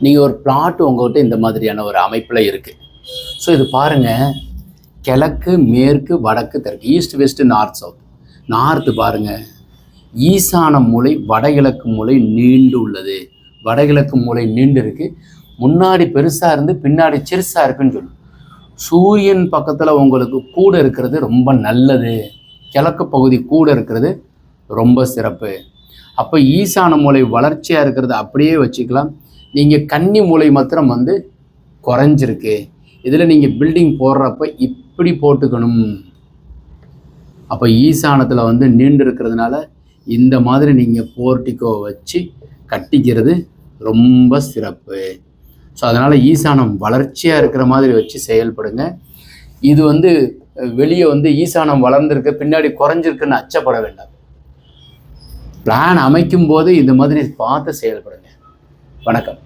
நீங்கள் ஒரு பிளாட் உங்கள்கிட்ட இந்த மாதிரியான ஒரு அமைப்பில் இருக்குது. ஸோ இது பாருங்கள், கிழக்கு மேற்கு வடக்கு தெற்கு, east west north south. North பாருங்கள், ஈசான மூலை வடகிழக்கு மூலை நீண்டு உள்ளது. வடகிழக்கு மூலை நீண்டு இருக்குது. முன்னாடி பெருசாக இருந்து பின்னாடி சிறுசாக இருக்குன்னு சொல்லு. சூரியன் பக்கத்தில் உங்களுக்கு கூட இருக்கிறது ரொம்ப நல்லது. கிழக்கு பகுதி கூட இருக்கிறது ரொம்ப சிறப்பு. அப்போ ஈசான மூலை வளர்ச்சியாக இருக்கிறது அப்படியே வச்சுக்கலாம். நீங்கள் கன்னி மூலை மாத்திரம் குறைஞ்சிருக்கு. இதில் நீங்கள் பில்டிங் போடுறப்ப இப்படி போட்டுக்கணும். அப்போ ஈசானத்தில் நீண்டு இருக்கிறதுனால இந்த மாதிரி நீங்கள் போர்ட்டிக்கோ வச்சு கட்டிக்கிறது ரொம்ப சிறப்பு. ஸோ அதனால் ஈசானம் வளர்ச்சியாக இருக்கிற மாதிரி வச்சு செயல்படுங்க. இது வெளியே ஈசானம் வளர்ந்துருக்கு பின்னாடி குறைஞ்சிருக்குன்னு அச்சப்பட வேண்டாம். பிளான் அமைக்கும் போது இந்த மாதிரி பார்த்து செயல்படுங்க. வணக்கம்.